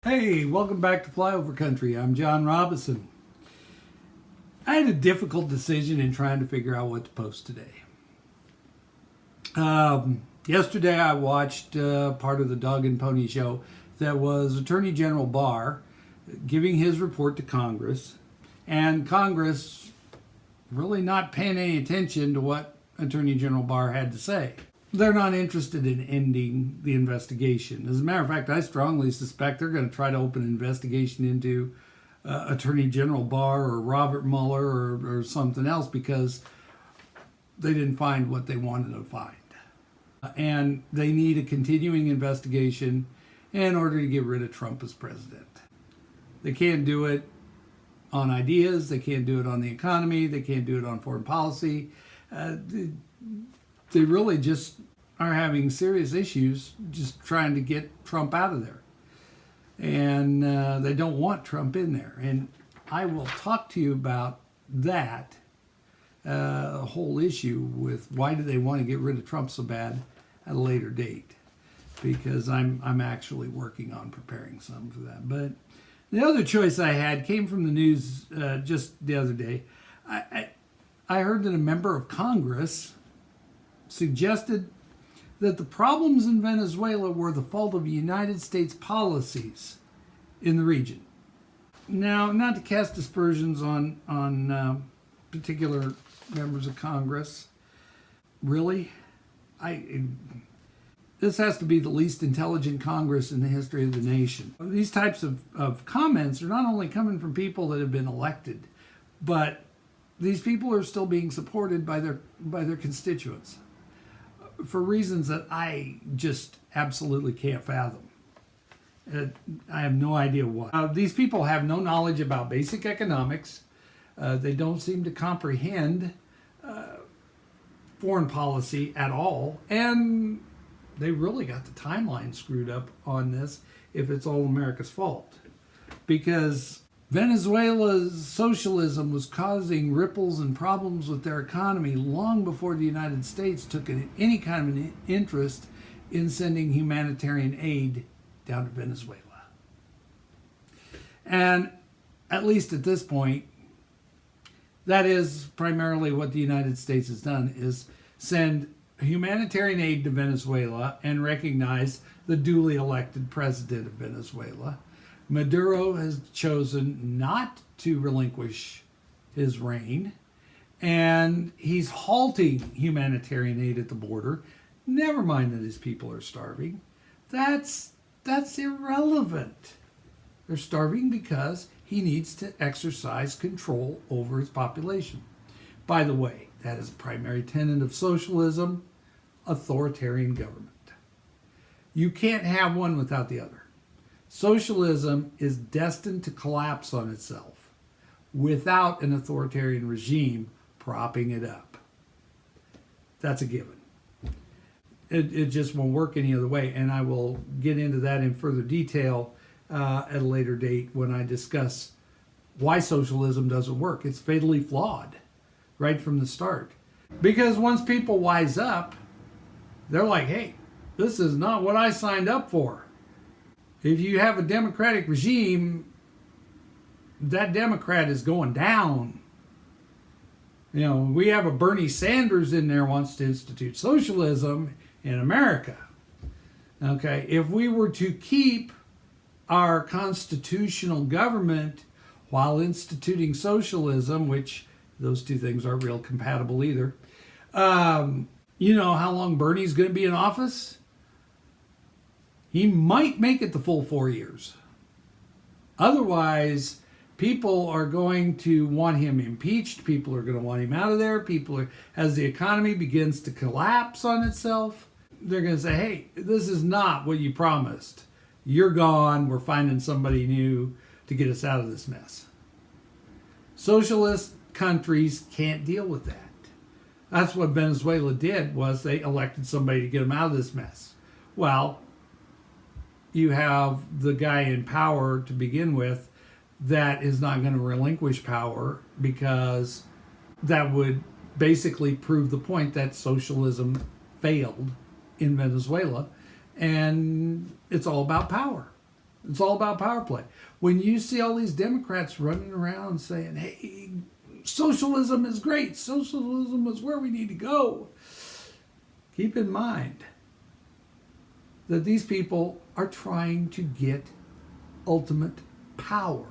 Hey, welcome back to Flyover Country. I'm John Robinson. I had a difficult decision in trying to figure out what to post today. Yesterday I watched part of the Dog and Pony Show that was Attorney General Barr giving his report to Congress, and Congress really not paying any attention to what Attorney General Barr had to say. They're not interested in ending the investigation. As a matter of fact, I strongly suspect they're going to try to open an investigation into Attorney General Barr or Robert Mueller or something else because they didn't find what they wanted to find. And they need a continuing investigation in order to get rid of Trump as president. They can't do it on ideas. They can't do it on the economy. They can't do it on foreign policy. They really just are having serious issues just trying to get Trump out of there. And they don't want Trump in there. And I will talk to you about that whole issue with why do they want to get rid of Trump so bad at a later date. Because I'm actually working on preparing some for that. But the other choice I had came from the news just the other day. I heard that a member of Congress suggested that the problems in Venezuela were the fault of United States policies in the region. Now, not to cast aspersions on particular members of Congress, really, this has to be the least intelligent Congress in the history of the nation. These types of comments are not only coming from people that have been elected, but these people are still being supported by their constituents for reasons that I just absolutely can't fathom. I have no idea why. These people have no knowledge about basic economics. They don't seem to comprehend foreign policy at all. And they really got the timeline screwed up on this if it's all America's fault. Because Venezuela's socialism was causing ripples and problems with their economy long before the United States took any kind of an interest in sending humanitarian aid down to Venezuela. And at least at this point, that is primarily what the United States has done, is send humanitarian aid to Venezuela and recognize the duly elected president of Venezuela. Maduro has chosen not to relinquish his reign, and he's halting humanitarian aid at the border. Never mind that his people are starving. That's irrelevant. They're starving because he needs to exercise control over his population. By the way, that is a primary tenet of socialism, authoritarian government. You can't have one without the other. Socialism is destined to collapse on itself without an authoritarian regime propping it up. That's a given. It just won't work any other way, and I will get into that in further detail at a later date when I discuss why socialism doesn't work. It's fatally flawed right from the start. Because once people wise up, they're like, hey, this is not what I signed up for. If you have a democratic regime, that Democrat is going down. You know, we have a Bernie Sanders in there wants to institute socialism in America. Okay, if we were to keep our constitutional government while instituting socialism, which those two things aren't real compatible either, you know how long Bernie's going to be in office? He might make it the full 4 years. Otherwise, people are going to want him impeached. People are going to want him out of there. As the economy begins to collapse on itself, they're going to say, hey, this is not what you promised. You're gone. We're finding somebody new to get us out of this mess. Socialist countries can't deal with that. That's what Venezuela did, was they elected somebody to get them out of this mess. Well, you have the guy in power to begin with that is not going to relinquish power, because that would basically prove the point that socialism failed in Venezuela, and it's all about power. It's all about power play. When you see all these Democrats running around saying, hey, socialism is great, socialism is where we need to go, keep in mind that these people are trying to get ultimate power.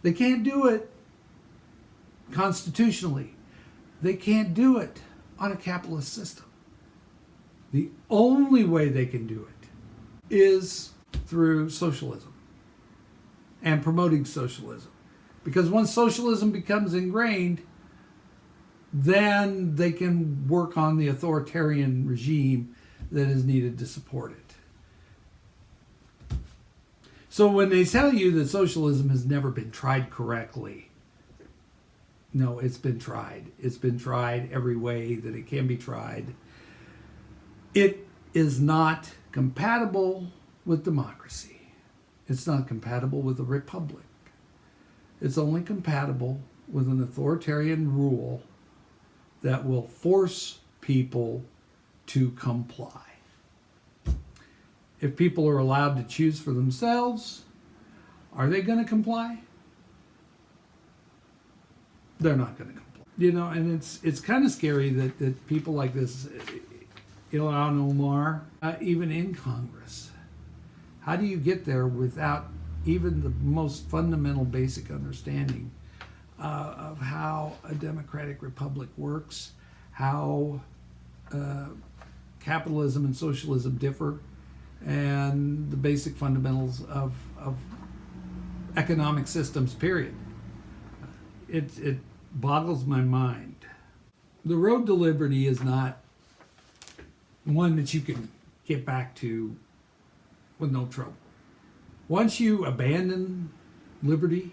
They can't do it constitutionally. They can't do it on a capitalist system. The only way they can do it is through socialism and promoting socialism. Because once socialism becomes ingrained, then they can work on the authoritarian regime that is needed to support it. So when they tell you that socialism has never been tried correctly, no, it's been tried. It's been tried every way that it can be tried. It is not compatible with democracy. It's not compatible with a republic. It's only compatible with an authoritarian rule that will force people to comply. If people are allowed to choose for themselves, are they going to comply? They're not going to comply. You know, and it's kind of scary that people like this, Ilhan Omar, even in Congress, how do you get there without even the most fundamental basic understanding of how a democratic republic works, how capitalism and socialism differ, and the basic fundamentals of economic systems, period. It boggles my mind. The road to liberty is not one that you can get back to with no trouble. Once you abandon liberty,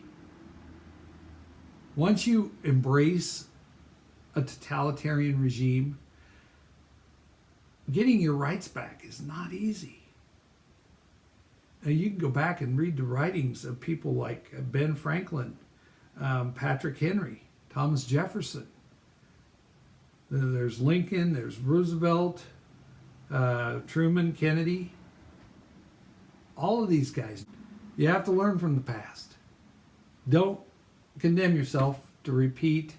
once you embrace a totalitarian regime, getting your rights back is not easy. Now, you can go back and read the writings of people like Ben Franklin, Patrick Henry, Thomas Jefferson. There's Lincoln, there's Roosevelt, Truman, Kennedy. All of these guys. You have to learn from the past. Don't condemn yourself to repeat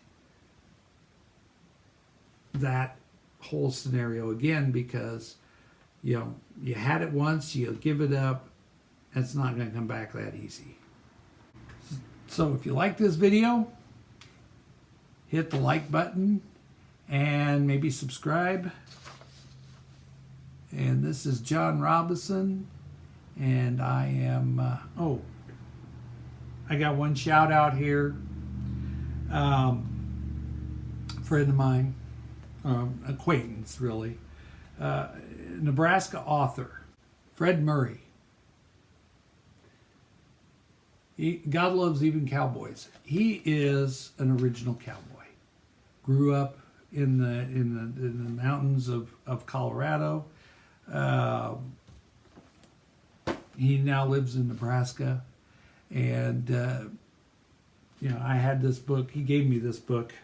that whole scenario again, because you had it once, you'll give it up. It's not going to come back that easy. So if you like this video, hit the like button and maybe subscribe. And this is John Robinson, and I am I got one shout out here. A friend of mine, acquaintance really, Nebraska author Fred Murray. God loves even cowboys. He is an original cowboy. Grew up in the mountains of Colorado. He now lives in Nebraska, and I had this book. He gave me this book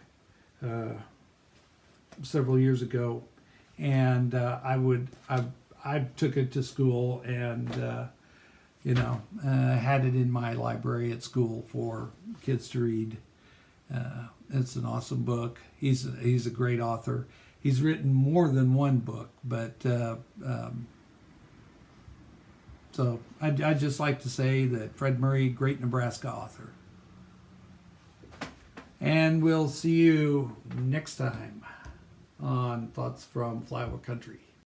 several years ago, and I took it to school and. Had it in my library at school for kids to read. It's an awesome book. He's a great author. He's written more than one book, but so I'd just like to say that Fred Murray, great Nebraska author. And we'll see you next time on Thoughts from Flyover Country.